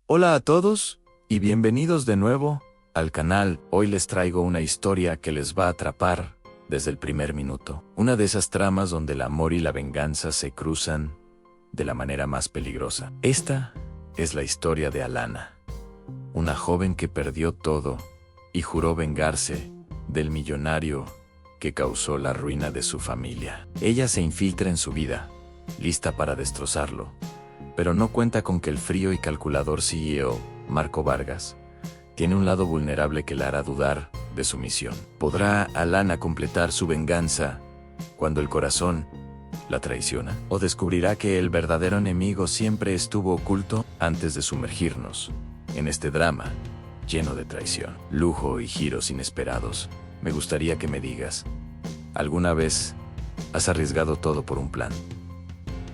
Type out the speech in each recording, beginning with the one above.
Hola a todos, y bienvenidos de nuevo al canal. Hoy les traigo una historia que les va a atrapar desde el primer minuto. Una de esas tramas donde el amor y la venganza se cruzan de la manera más peligrosa. Esta es la historia de Alana, una joven que perdió todo y juró vengarse del millonario que causó la ruina de su familia. Ella se infiltra en su vida, lista para destrozarlo, pero no cuenta con que el frío y calculador CEO, Marco Vargas, tiene un lado vulnerable que la hará dudar de su misión. ¿Podrá Alana completar su venganza cuando el corazón la traiciona? ¿O descubrirá que el verdadero enemigo siempre estuvo oculto antes de sumergirnos en este drama lleno de traición, lujo y giros inesperados? Me gustaría que me digas, ¿alguna vez has arriesgado todo por un plan?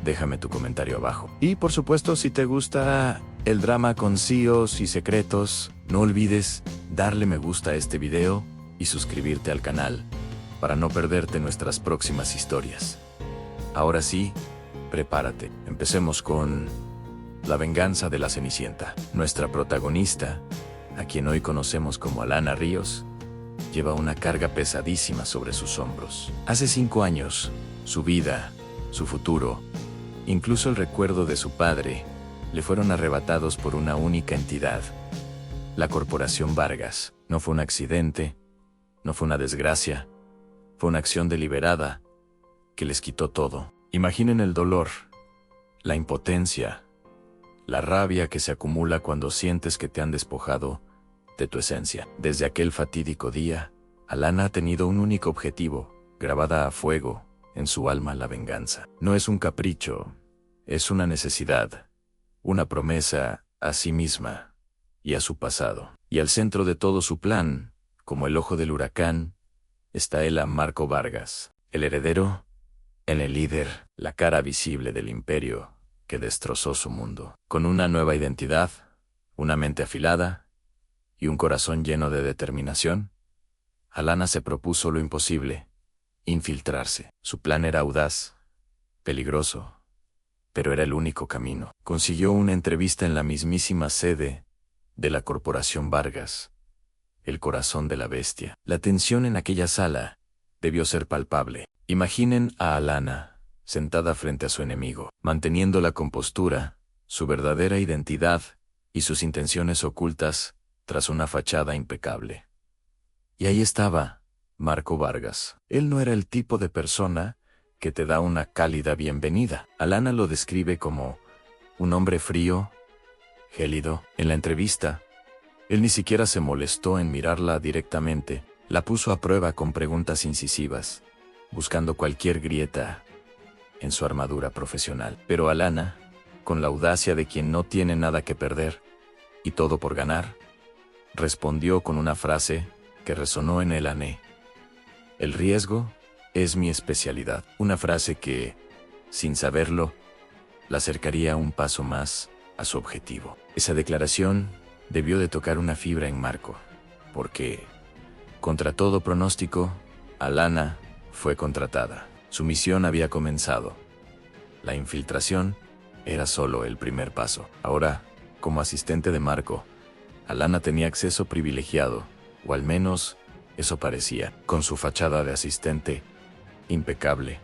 Déjame tu comentario abajo. Y por supuesto, si te gusta el drama con CEOs y secretos, no olvides darle me gusta a este video y suscribirte al canal para no perderte nuestras próximas historias. Ahora sí, prepárate. Empecemos con la venganza de la Cenicienta. Nuestra protagonista, a quien hoy conocemos como Alana Ríos, lleva una carga pesadísima sobre sus hombros. Hace 5 años, su vida, su futuro, incluso el recuerdo de su padre, le fueron arrebatados por una única entidad, la Corporación Vargas. No fue un accidente, no fue una desgracia, fue una acción deliberada que les quitó todo. Imaginen el dolor, la impotencia, la rabia que se acumula cuando sientes que te han despojado de tu esencia. Desde aquel fatídico día, Alana ha tenido un único objetivo, grabada a fuego en su alma: la venganza. No es un capricho, es una necesidad, una promesa a sí misma y a su pasado. Y al centro de todo su plan, como el ojo del huracán, está él, Marco Vargas, el heredero, el líder, la cara visible del imperio que destrozó su mundo. Con una nueva identidad, una mente afilada y un corazón lleno de determinación, Alana se propuso lo imposible: infiltrarse. Su plan era audaz, peligroso, pero era el único camino. Consiguió una entrevista en la mismísima sede de la Corporación Vargas, el corazón de la bestia. La tensión en aquella sala debió ser palpable. Imaginen a Alana sentada frente a su enemigo, manteniendo la compostura, su verdadera identidad y sus intenciones ocultas tras una fachada impecable. Y ahí estaba Marco Vargas. Él no era el tipo de persona que te da una cálida bienvenida. Alana lo describe como un hombre frío, gélido. En la entrevista, él ni siquiera se molestó en mirarla directamente. La puso a prueba con preguntas incisivas, buscando cualquier grieta en su armadura profesional. Pero Alana, con la audacia de quien no tiene nada que perder y todo por ganar, respondió con una frase que resonó en el ANE: el riesgo es mi especialidad. Una frase que, sin saberlo, la acercaría un paso más a su objetivo. Esa declaración debió de tocar una fibra en Marco, porque, contra todo pronóstico, Alana fue contratada. Su misión había comenzado. La infiltración era solo el primer paso. Ahora, como asistente de Marco, Alana tenía acceso privilegiado, o al menos eso parecía. Con su fachada de asistente impecable,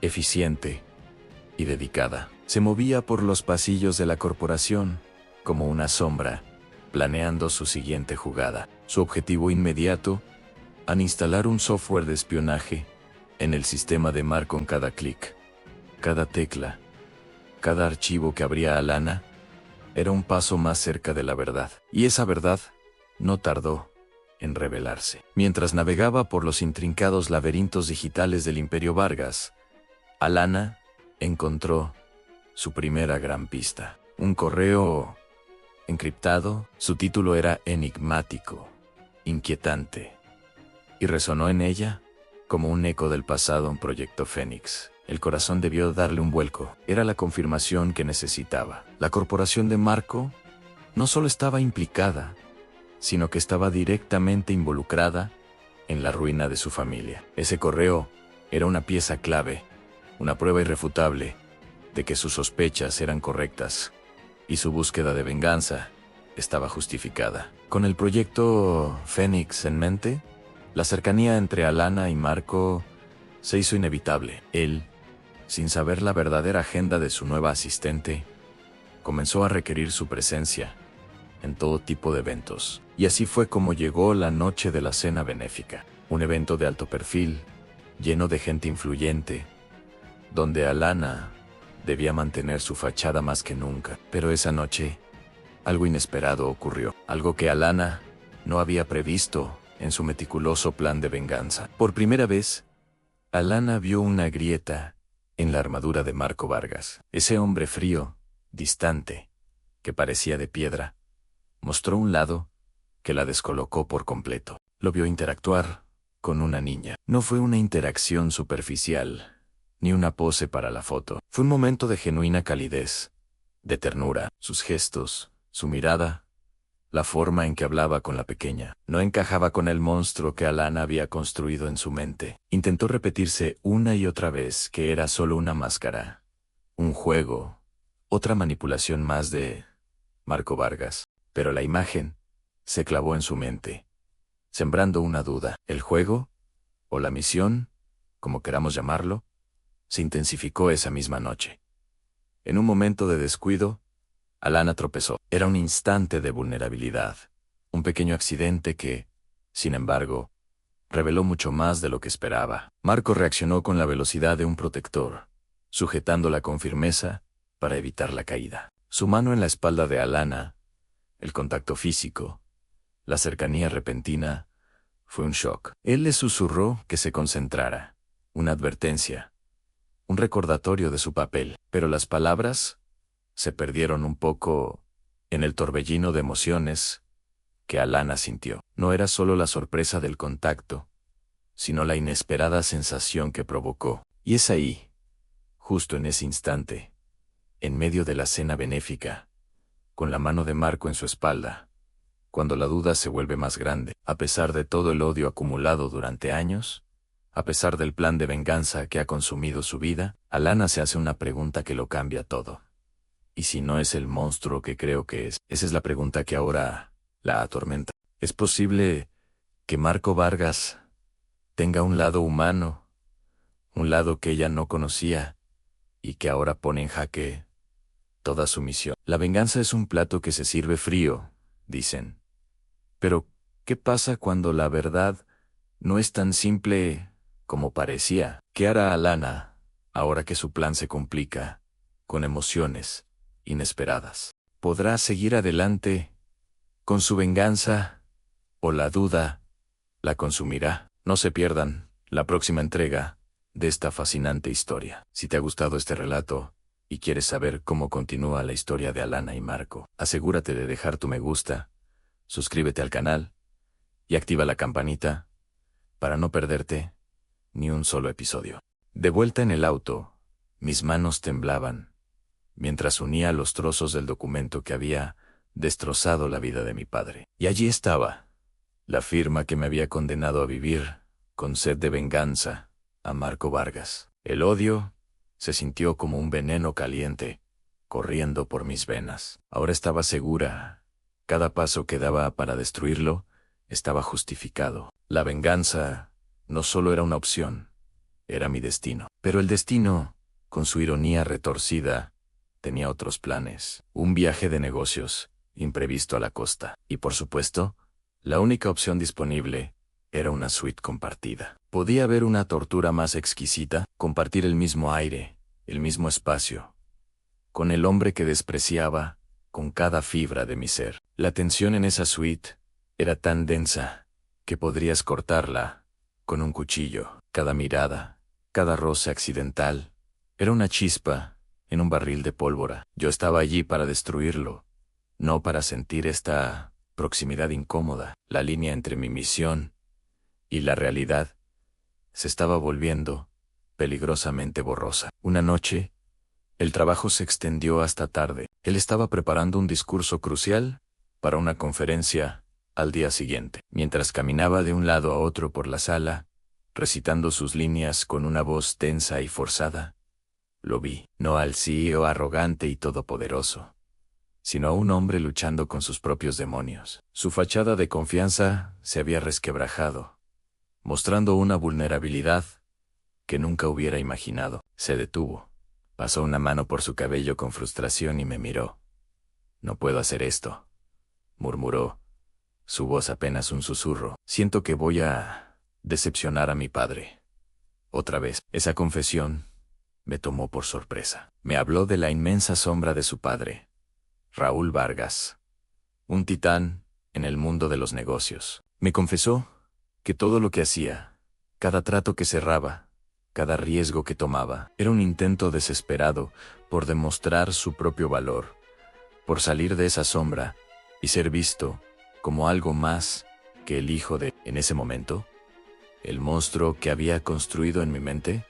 eficiente y dedicada, se movía por los pasillos de la corporación como una sombra, planeando su siguiente jugada. Su objetivo inmediato: instalar un software de espionaje en el sistema de Marco. Con cada clic, cada tecla, cada archivo que abría Alana, era un paso más cerca de la verdad. Y esa verdad no tardó en revelarse. Mientras navegaba por los intrincados laberintos digitales del Imperio Vargas, Alana encontró su primera gran pista: un correo encriptado. Su título era enigmático, inquietante, y resonó en ella como un eco del pasado en Proyecto Fénix. El corazón debió darle un vuelco. Era la confirmación que necesitaba. La corporación de Marco no solo estaba implicada, sino que estaba directamente involucrada en la ruina de su familia. Ese correo era una pieza clave, una prueba irrefutable de que sus sospechas eran correctas, y su búsqueda de venganza estaba justificada. Con el proyecto Fénix en mente, la cercanía entre Alana y Marco se hizo inevitable. Él, sin saber la verdadera agenda de su nueva asistente, comenzó a requerir su presencia en todo tipo de eventos. Y así fue como llegó la noche de la cena benéfica, un evento de alto perfil, lleno de gente influyente, donde Alana debía mantener su fachada más que nunca. Pero esa noche, algo inesperado ocurrió, algo que Alana no había previsto en su meticuloso plan de venganza. Por primera vez, Alana vio una grieta en la armadura de Marco Vargas. Ese hombre frío, distante, que parecía de piedra, mostró un lado que la descolocó por completo. Lo vio interactuar con una niña. No fue una interacción superficial, ni una pose para la foto. Fue un momento de genuina calidez, de ternura. Sus gestos, su mirada, la forma en que hablaba con la pequeña, no encajaba con el monstruo que Alana había construido en su mente. Intentó repetirse una y otra vez que era solo una máscara, un juego, otra manipulación más de Marco Vargas. Pero la imagen se clavó en su mente, sembrando una duda. El juego, o la misión, como queramos llamarlo, se intensificó esa misma noche. En un momento de descuido, Alana tropezó. Era un instante de vulnerabilidad, un pequeño accidente que, sin embargo, reveló mucho más de lo que esperaba. Marco reaccionó con la velocidad de un protector, sujetándola con firmeza para evitar la caída. Su mano en la espalda de Alana, el contacto físico, la cercanía repentina, fue un shock. Él le susurró que se concentrara, una advertencia, un recordatorio de su papel, pero las palabras se perdieron un poco en el torbellino de emociones que Alana sintió. No era solo la sorpresa del contacto, sino la inesperada sensación que provocó. Y es ahí, justo en ese instante, en medio de la cena benéfica, con la mano de Marco en su espalda, cuando la duda se vuelve más grande. A pesar de todo el odio acumulado durante años, a pesar del plan de venganza que ha consumido su vida, Alana se hace una pregunta que lo cambia todo. ¿Y si no es el monstruo que creo que es? Esa es la pregunta que ahora la atormenta. ¿Es posible que Marco Vargas tenga un lado humano, un lado que ella no conocía y que ahora pone en jaque toda su misión? La venganza es un plato que se sirve frío, dicen. Pero, ¿qué pasa cuando la verdad no es tan simple como parecía? ¿Qué hará Alana ahora que su plan se complica, con emociones inesperadas? ¿Podrá seguir adelante con su venganza o la duda la consumirá? No se pierdan la próxima entrega de esta fascinante historia. Si te ha gustado este relato y quieres saber cómo continúa la historia de Alana y Marco, asegúrate de dejar tu me gusta, suscríbete al canal y activa la campanita para no perderte ni un solo episodio. De vuelta en el auto, mis manos temblaban mientras unía los trozos del documento que había destrozado la vida de mi padre. Y allí estaba, la firma que me había condenado a vivir, con sed de venganza, a Marco Vargas. El odio se sintió como un veneno caliente, corriendo por mis venas. Ahora estaba segura. Cada paso que daba para destruirlo estaba justificado. La venganza no solo era una opción, era mi destino. Pero el destino, con su ironía retorcida, tenía otros planes. Un viaje de negocios, imprevisto a la costa. Y por supuesto, la única opción disponible era una suite compartida. ¿Podía haber una tortura más exquisita? Compartir el mismo aire, el mismo espacio, con el hombre que despreciaba, con cada fibra de mi ser. La tensión en esa suite era tan densa que podrías cortarla con un cuchillo. Cada mirada, cada roce accidental, era una chispa en un barril de pólvora. Yo estaba allí para destruirlo, no para sentir esta proximidad incómoda. La línea entre mi misión y la realidad se estaba volviendo peligrosamente borrosa. Una noche, el trabajo se extendió hasta tarde. Él estaba preparando un discurso crucial para una conferencia al día siguiente. Mientras caminaba de un lado a otro por la sala, recitando sus líneas con una voz tensa y forzada, lo vi, no al CEO arrogante y todopoderoso, sino a un hombre luchando con sus propios demonios. Su fachada de confianza se había resquebrajado, mostrando una vulnerabilidad que nunca hubiera imaginado. Se detuvo, pasó una mano por su cabello con frustración y me miró. «No puedo hacer esto», murmuró, su voz apenas un susurro. «Siento que voy a decepcionar a mi padre. Otra vez». Esa confesión me tomó por sorpresa. Me habló de la inmensa sombra de su padre, Raúl Vargas, un titán en el mundo de los negocios. Me confesó que todo lo que hacía, cada trato que cerraba, cada riesgo que tomaba, era un intento desesperado por demostrar su propio valor, por salir de esa sombra y ser visto como algo más que el hijo de... En ese momento, el monstruo que había construido en mi mente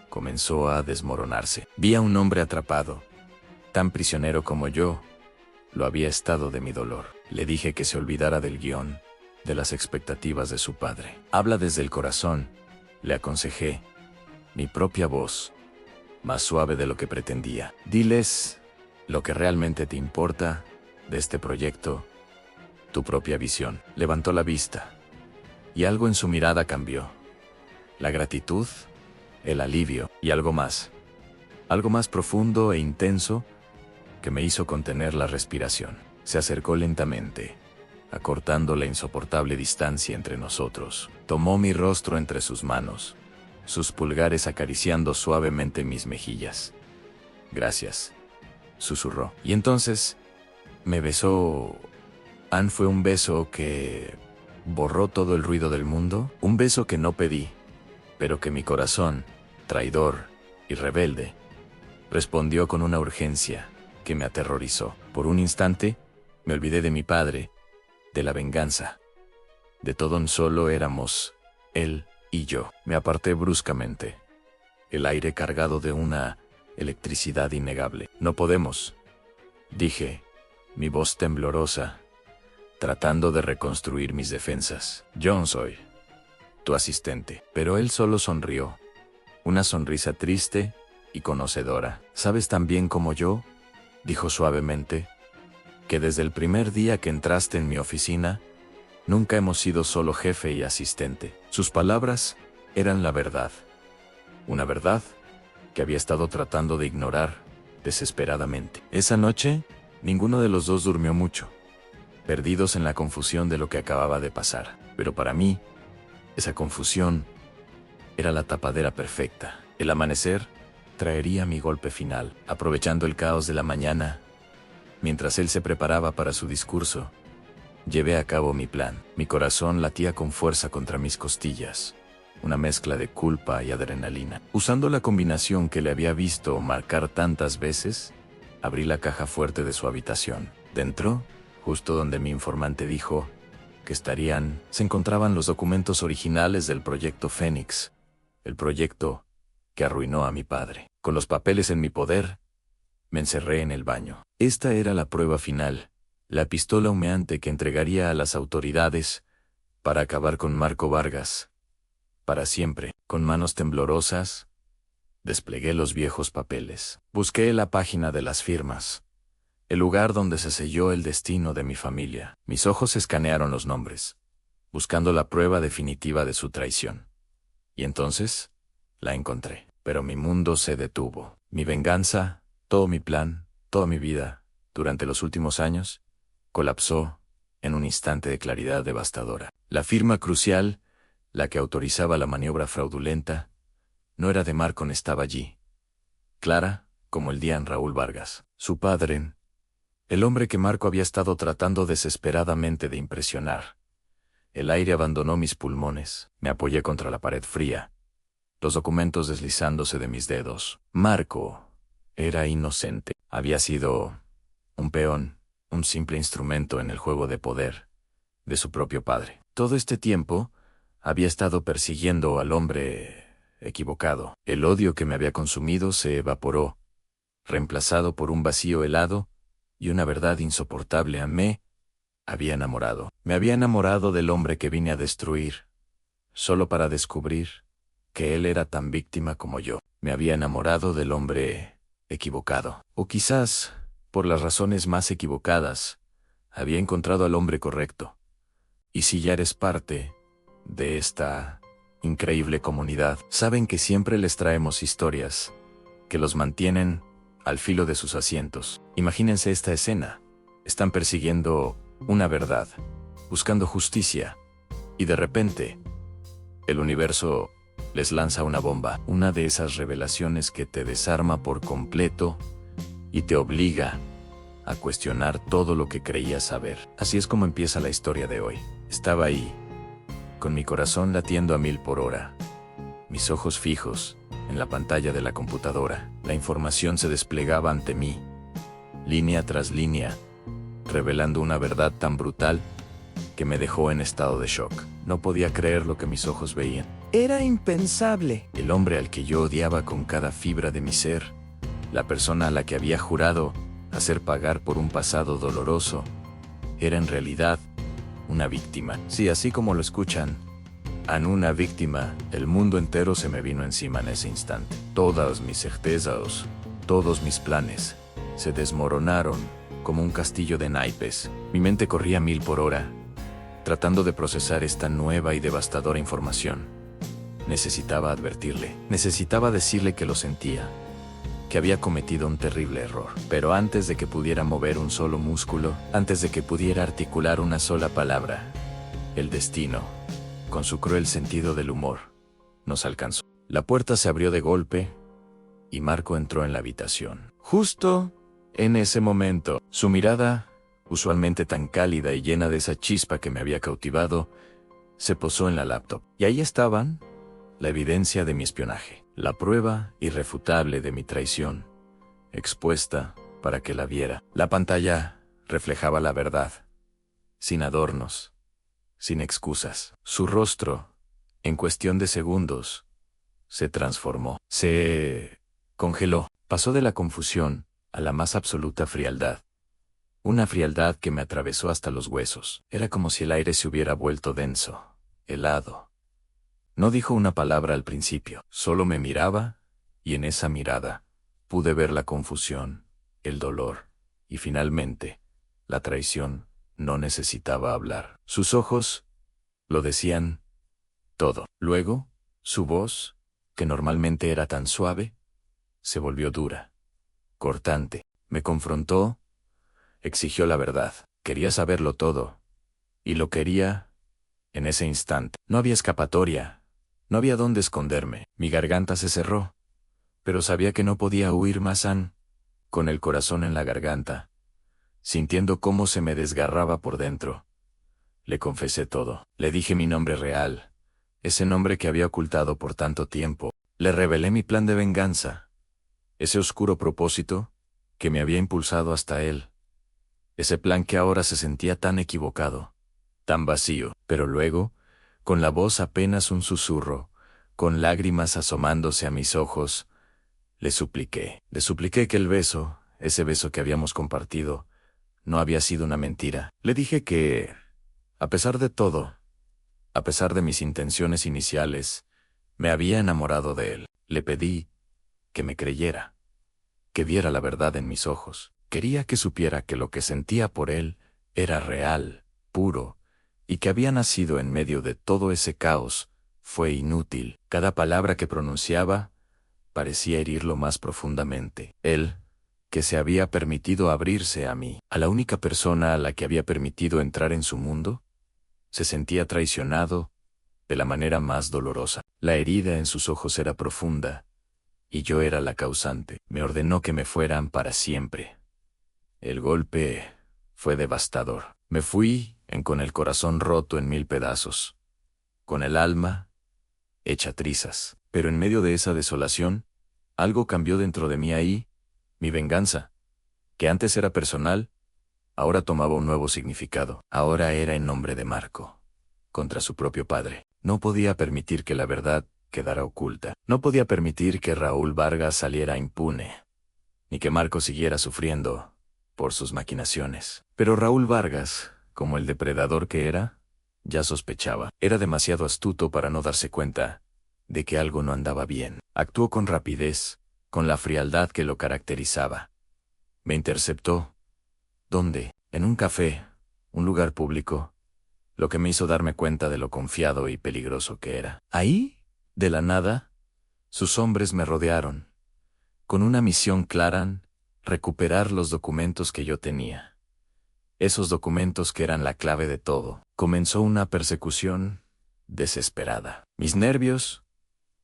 comenzó a desmoronarse. Vi a un hombre atrapado, tan prisionero como yo lo había estado de mi dolor. Le dije que se olvidara del guión, de las expectativas de su padre. «Habla desde el corazón», le aconsejé, mi propia voz, más suave de lo que pretendía. «Diles lo que realmente te importa de este proyecto, tu propia visión». Levantó la vista, y algo en su mirada cambió. La gratitud, el alivio y algo más profundo e intenso que me hizo contener la respiración. Se acercó lentamente, acortando la insoportable distancia entre nosotros. Tomó mi rostro entre sus manos, sus pulgares acariciando suavemente mis mejillas. «Gracias», susurró. Y entonces me besó. Fue un beso que borró todo el ruido del mundo, un beso que no pedí, pero que mi corazón, traidor y rebelde, respondió con una urgencia que me aterrorizó. Por un instante, me olvidé de mi padre, de la venganza. De todo solo éramos él y yo. Me aparté bruscamente, el aire cargado de una electricidad innegable. «No podemos», dije, mi voz temblorosa, tratando de reconstruir mis defensas. «Yo soy tu asistente». Pero él solo sonrió, una sonrisa triste y conocedora. «¿Sabes tan bien como yo?», dijo suavemente, «que desde el primer día que entraste en mi oficina, nunca hemos sido solo jefe y asistente». Sus palabras eran la verdad. Una verdad que había estado tratando de ignorar desesperadamente. Esa noche, ninguno de los dos durmió mucho, perdidos en la confusión de lo que acababa de pasar. Pero para mí, esa confusión era la tapadera perfecta. El amanecer traería mi golpe final. Aprovechando el caos de la mañana, mientras él se preparaba para su discurso, llevé a cabo mi plan. Mi corazón latía con fuerza contra mis costillas, una mezcla de culpa y adrenalina. Usando la combinación que le había visto marcar tantas veces, abrí la caja fuerte de su habitación. Dentro, justo donde mi informante dijo que estarían, se encontraban los documentos originales del proyecto Fénix, el proyecto que arruinó a mi padre. Con los papeles en mi poder, me encerré en el baño. Esta era la prueba final, la pistola humeante que entregaría a las autoridades para acabar con Marco Vargas. Para siempre. Con manos temblorosas, desplegué los viejos papeles. Busqué la página de las firmas, el lugar donde se selló el destino de mi familia. Mis ojos escanearon los nombres, buscando la prueba definitiva de su traición. Y entonces, la encontré. Pero mi mundo se detuvo. Mi venganza, todo mi plan, toda mi vida, durante los últimos años, colapsó en un instante de claridad devastadora. La firma crucial, la que autorizaba la maniobra fraudulenta, no era de Marco, estaba allí, clara como el día en Raúl Vargas. Su padre, el hombre que Marco había estado tratando desesperadamente de impresionar. El aire abandonó mis pulmones, me apoyé contra la pared fría, los documentos deslizándose de mis dedos. Marco era inocente. Había sido un peón, un simple instrumento en el juego de poder de su propio padre. Todo este tiempo había estado persiguiendo al hombre equivocado. El odio que me había consumido se evaporó, reemplazado por un vacío helado y una verdad insoportable. Me había enamorado del hombre que vine a destruir, solo para descubrir que él era tan víctima como yo. Me había enamorado del hombre equivocado. O quizás por las razones más equivocadas, había encontrado al hombre correcto. Y si ya eres parte de esta increíble comunidad, saben que siempre les traemos historias que los mantienen al filo de sus asientos. Imagínense esta escena. Están persiguiendo una verdad, buscando justicia, y de repente, el universo les lanza una bomba, una de esas revelaciones que te desarma por completo y te obliga a cuestionar todo lo que creías saber. Así es como empieza la historia de hoy. Estaba ahí, con mi corazón latiendo a 1000 por hora, mis ojos fijos en la pantalla de la computadora. La información se desplegaba ante mí, línea tras línea, revelando una verdad tan brutal que me dejó en estado de shock. No podía creer lo que mis ojos veían. Era impensable. El hombre al que yo odiaba con cada fibra de mi ser, la persona a la que había jurado hacer pagar por un pasado doloroso, era en realidad una víctima. Sí, así como lo escuchan, en una víctima, el mundo entero se me vino encima en ese instante. Todas mis certezas, todos mis planes, se desmoronaron como un castillo de naipes. Mi mente corría a 1000 por hora, tratando de procesar esta nueva y devastadora información. Necesitaba advertirle, necesitaba decirle que lo sentía, que había cometido un terrible error. Pero antes de que pudiera mover un solo músculo, antes de que pudiera articular una sola palabra, el destino, con su cruel sentido del humor, nos alcanzó. La puerta se abrió de golpe y Marco entró en la habitación. Justo en ese momento, su mirada, usualmente tan cálida y llena de esa chispa que me había cautivado, se posó en la laptop. Y ahí estaban la evidencia de mi espionaje, la prueba irrefutable de mi traición, expuesta para que la viera. La pantalla reflejaba la verdad, sin adornos, sin excusas. Su rostro, en cuestión de segundos, se transformó, se congeló, pasó de la confusión a la más absoluta frialdad. Una frialdad que me atravesó hasta los huesos. Era como si el aire se hubiera vuelto denso, helado. No dijo una palabra al principio, solo me miraba, y en esa mirada pude ver la confusión, el dolor, y finalmente, la traición. No necesitaba hablar. Sus ojos lo decían todo. Luego, su voz, que normalmente era tan suave, se volvió dura, cortante. Me confrontó, exigió la verdad. Quería saberlo todo, y lo quería en ese instante. No había escapatoria, no había dónde esconderme. Mi garganta se cerró, pero sabía que no podía huir más. Con el corazón en la garganta, sintiendo cómo se me desgarraba por dentro, le confesé todo. Le dije mi nombre real, ese nombre que había ocultado por tanto tiempo. Le revelé mi plan de venganza, ese oscuro propósito que me había impulsado hasta él. Ese plan que ahora se sentía tan equivocado, tan vacío. Pero luego, con la voz apenas un susurro, con lágrimas asomándose a mis ojos, le supliqué que el beso, ese beso que habíamos compartido, no había sido una mentira. Le dije que, a pesar de todo, a pesar de mis intenciones iniciales, me había enamorado de él. Le pedí que me creyera, que viera la verdad en mis ojos. Quería que supiera que lo que sentía por él era real, puro, y que había nacido en medio de todo ese caos. Fue inútil. Cada palabra que pronunciaba parecía herirlo más profundamente. Él, que se había permitido abrirse a mí, a la única persona a la que había permitido entrar en su mundo, se sentía traicionado de la manera más dolorosa. La herida en sus ojos era profunda, y yo era la causante. Me ordenó que me fueran para siempre. El golpe fue devastador. Me fui con el corazón roto en 1000 pedazos, con el alma hecha trizas. Pero en medio de esa desolación, algo cambió dentro de mí ahí. Mi venganza, que antes era personal, ahora tomaba un nuevo significado. Ahora era en nombre de Marco, contra su propio padre. No podía permitir que la verdad quedara oculta. No podía permitir que Raúl Vargas saliera impune, ni que Marco siguiera sufriendo por sus maquinaciones. Pero Raúl Vargas, como el depredador que era, ya sospechaba. Era demasiado astuto para no darse cuenta de que algo no andaba bien. Actuó con rapidez, con la frialdad que lo caracterizaba. Me interceptó. ¿Dónde? En un café, un lugar público, lo que me hizo darme cuenta de lo confiado y peligroso que era. Ahí, de la nada, sus hombres me rodearon, con una misión clara: recuperar los documentos que yo tenía. Esos documentos que eran la clave de todo. Comenzó una persecución desesperada. Mis nervios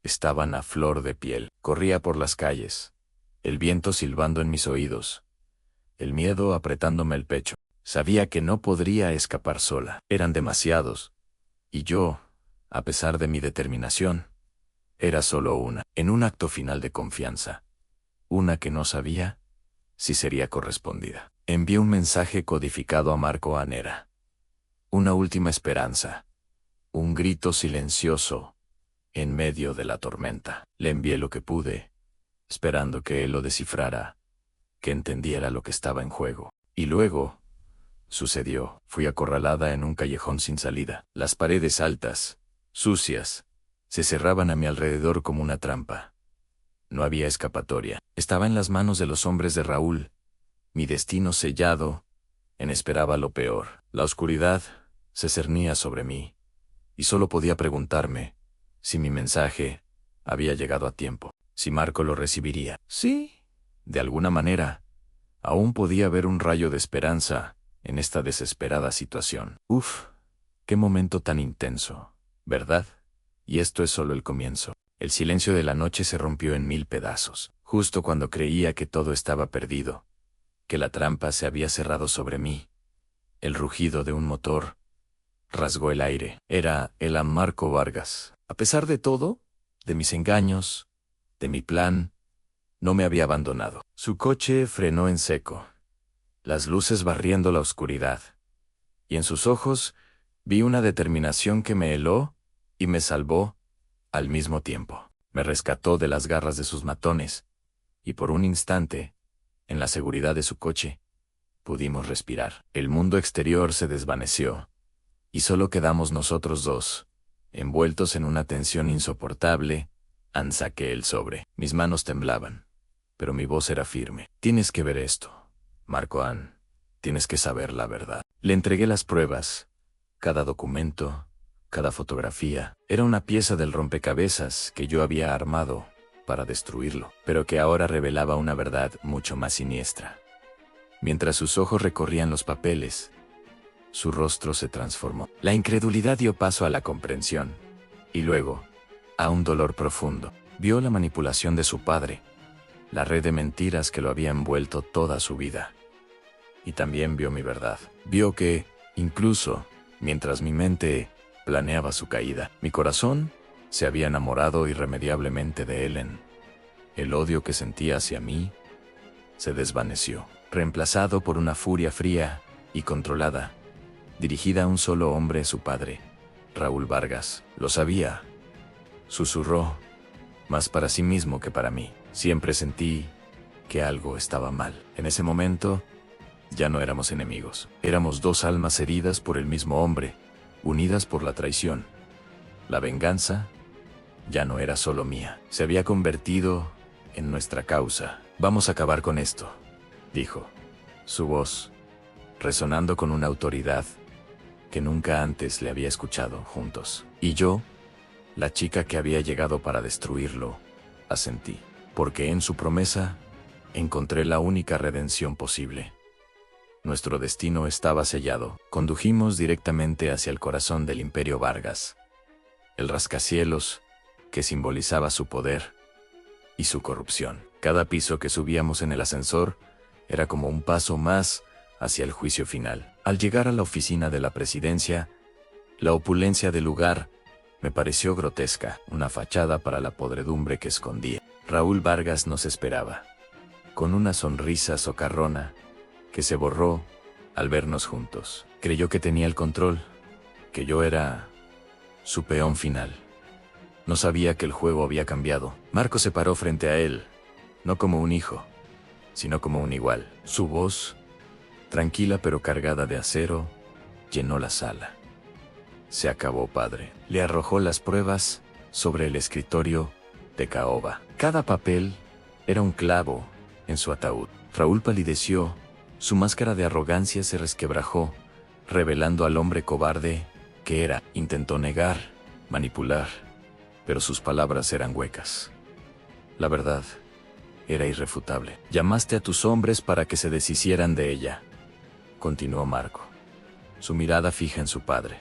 estaban a flor de piel. Corría por las calles, el viento silbando en mis oídos, el miedo apretándome el pecho. Sabía que no podría escapar sola. Eran demasiados. Y yo, a pesar de mi determinación, era solo una. En un acto final de confianza. Una que no sabía si sería correspondida. Envié un mensaje codificado a Marco Anera. Una última esperanza. Un grito silencioso en medio de la tormenta. Le envié lo que pude, esperando que él lo descifrara, que entendiera lo que estaba en juego. Y luego sucedió. Fui acorralada en un callejón sin salida. Las paredes altas, sucias, se cerraban a mi alrededor como una trampa. No había escapatoria. Estaba en las manos de los hombres de Raúl. Mi destino sellado. Esperaba lo peor. La oscuridad se cernía sobre mí, y solo podía preguntarme si mi mensaje había llegado a tiempo, si Marco lo recibiría. Sí. De alguna manera, aún podía ver un rayo de esperanza en esta desesperada situación. Uf, qué momento tan intenso, ¿verdad? Y esto es solo el comienzo. El silencio de la noche se rompió en 1000 pedazos, justo cuando creía que todo estaba perdido, que la trampa se había cerrado sobre mí. El rugido de un motor rasgó el aire. Era el Marco Vargas. A pesar de todo, de mis engaños, de mi plan, no me había abandonado. Su coche frenó en seco, las luces barriendo la oscuridad, y en sus ojos vi una determinación que me heló y me salvó al mismo tiempo. Me rescató de las garras de sus matones, y por un instante, en la seguridad de su coche, pudimos respirar. El mundo exterior se desvaneció, y solo quedamos nosotros dos, envueltos en una tensión insoportable. Saqué el sobre. Mis manos temblaban, pero mi voz era firme. Tienes que ver esto, Marco Ann. Tienes que saber la verdad. Le entregué las pruebas. Cada documento, cada fotografía, era una pieza del rompecabezas que yo había armado para destruirlo, pero que ahora revelaba una verdad mucho más siniestra. Mientras sus ojos recorrían los papeles, su rostro se transformó. La incredulidad dio paso a la comprensión, y luego a un dolor profundo. Vio la manipulación de su padre, la red de mentiras que lo había envuelto toda su vida. Y también vio mi verdad. Vio que, incluso, mientras mi mente planeaba su caída, mi corazón se había enamorado irremediablemente de Ellen. El odio que sentía hacia mí se desvaneció, reemplazado por una furia fría y controlada, dirigida a un solo hombre, su padre, Raúl Vargas. Lo sabía, susurró, más para sí mismo que para mí. Siempre sentí que algo estaba mal. En ese momento, ya no éramos enemigos. Éramos dos almas heridas por el mismo hombre, unidas por la traición. La venganza ya no era solo mía, se había convertido en nuestra causa. Vamos a acabar con esto, dijo, su voz resonando con una autoridad que nunca antes le había escuchado. Juntos. Y yo, la chica que había llegado para destruirlo, asentí, porque en su promesa encontré la única redención posible. Nuestro destino estaba sellado. Condujimos directamente hacia el corazón del Imperio Vargas, el rascacielos que simbolizaba su poder y su corrupción. Cada piso que subíamos en el ascensor era como un paso más hacia el juicio final. Al llegar a la oficina de la presidencia, la opulencia del lugar me pareció grotesca, una fachada para la podredumbre que escondía. Raúl Vargas nos esperaba, con una sonrisa socarrona que se borró al vernos juntos. Creyó que tenía el control, que yo era su peón final. No sabía que el juego había cambiado. Marco se paró frente a él, no como un hijo, sino como un igual. Su voz, tranquila pero cargada de acero, llenó la sala. Se acabó, padre. Le arrojó las pruebas sobre el escritorio de caoba. Cada papel era un clavo en su ataúd. Raúl palideció, su máscara de arrogancia se resquebrajó, revelando al hombre cobarde que era. Intentó negar, manipular, pero sus palabras eran huecas. La verdad era irrefutable. Llamaste a tus hombres para que se deshicieran de ella, continuó Marco, su mirada fija en su padre.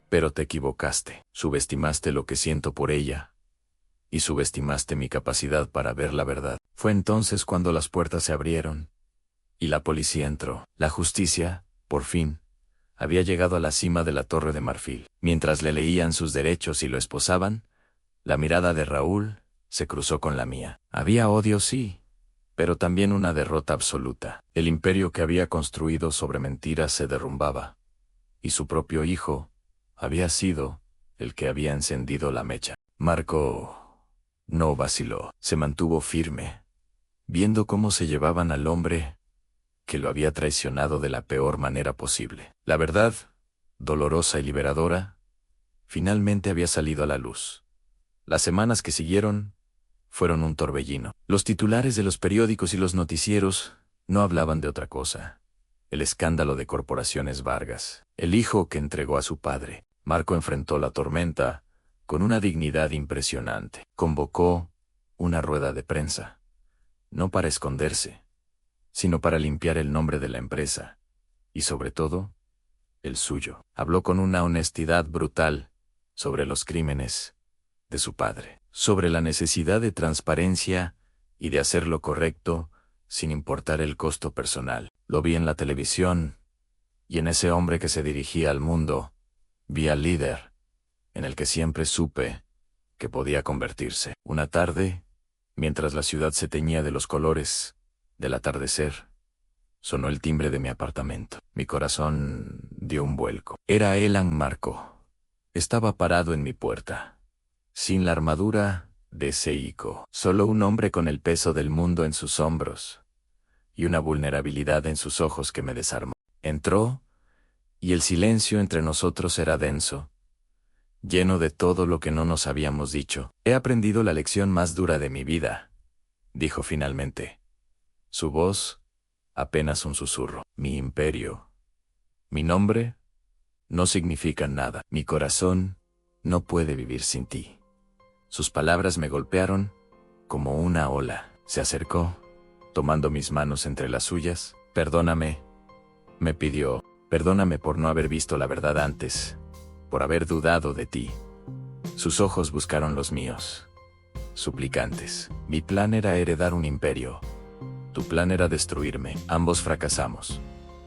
Pero te equivocaste. Subestimaste lo que siento por ella, y subestimaste mi capacidad para ver la verdad. Fue entonces cuando las puertas se abrieron, y la policía entró. La justicia, por fin, había llegado a la cima de la Torre de Marfil. Mientras le leían sus derechos y lo esposaban, la mirada de Raúl se cruzó con la mía. Había odio, sí, pero también una derrota absoluta. El imperio que había construido sobre mentiras se derrumbaba, y su propio hijo había sido el que había encendido la mecha. Marco no vaciló, se mantuvo firme, viendo cómo se llevaban al hombre que lo había traicionado de la peor manera posible. La verdad, dolorosa y liberadora, finalmente había salido a la luz. Las semanas que siguieron fueron un torbellino. Los titulares de los periódicos y los noticieros no hablaban de otra cosa. El escándalo de Corporaciones Vargas, el hijo que entregó a su padre. Marco enfrentó la tormenta con una dignidad impresionante. Convocó una rueda de prensa, no para esconderse, sino para limpiar el nombre de la empresa, y sobre todo, el suyo. Habló con una honestidad brutal sobre los crímenes de su padre, sobre la necesidad de transparencia y de hacer lo correcto sin importar el costo personal. Lo vi en la televisión, y en ese hombre que se dirigía al mundo, vi al líder, en el que siempre supe que podía convertirse. Una tarde, mientras la ciudad se teñía de los colores del atardecer, sonó el timbre de mi apartamento. Mi corazón dio un vuelco. Era Elan Marco. Estaba parado en mi puerta, sin la armadura de Seiko, solo un hombre con el peso del mundo en sus hombros y una vulnerabilidad en sus ojos que me desarmó. Entró, y el silencio entre nosotros era denso, lleno de todo lo que no nos habíamos dicho. He aprendido la lección más dura de mi vida, dijo finalmente. Su voz, apenas un susurro. Mi imperio, mi nombre, no significan nada. Mi corazón no puede vivir sin ti. Sus palabras me golpearon como una ola. Se acercó, tomando mis manos entre las suyas. Perdóname, me pidió. Perdóname por no haber visto la verdad antes, por haber dudado de ti. Sus ojos buscaron los míos, suplicantes. Mi plan era heredar un imperio. Tu plan era destruirme. Ambos fracasamos.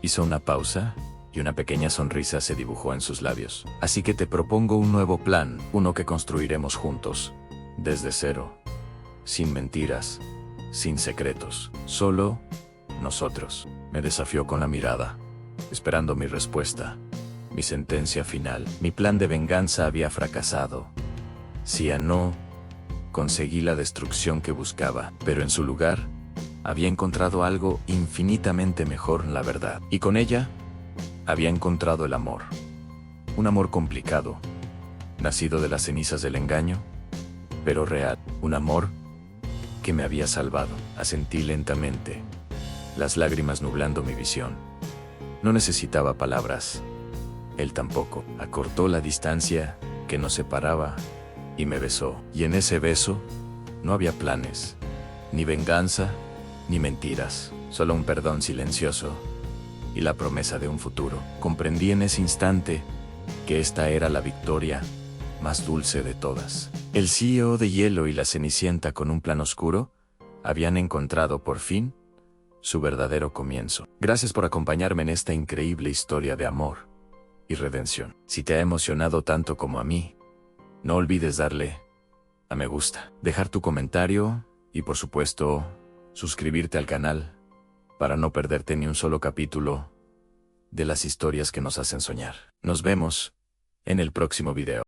Hizo una pausa, y una pequeña sonrisa se dibujó en sus labios. Así que te propongo un nuevo plan, uno que construiremos juntos, desde cero, sin mentiras, sin secretos, solo nosotros. Me desafió con la mirada, esperando mi respuesta, mi sentencia final. Mi plan de venganza había fracasado. Si no conseguí la destrucción que buscaba, pero en su lugar, había encontrado algo infinitamente mejor, la verdad. Y con ella, había encontrado el amor. Un amor complicado, nacido de las cenizas del engaño, pero real. Un amor que me había salvado. Asentí lentamente, las lágrimas nublando mi visión. No necesitaba palabras. Él tampoco. Acortó la distancia que nos separaba y me besó. Y en ese beso no había planes, ni venganza, ni mentiras. Solo un perdón silencioso y la promesa de un futuro. Comprendí en ese instante que esta era la victoria más dulce de todas. El CEO de Hielo y la Cenicienta, con un plan oscuro, habían encontrado por fin su verdadero comienzo. Gracias por acompañarme en esta increíble historia de amor y redención. Si te ha emocionado tanto como a mí, no olvides darle a me gusta, dejar tu comentario y, por supuesto, suscribirte al canal para no perderte ni un solo capítulo de las historias que nos hacen soñar. Nos vemos en el próximo video.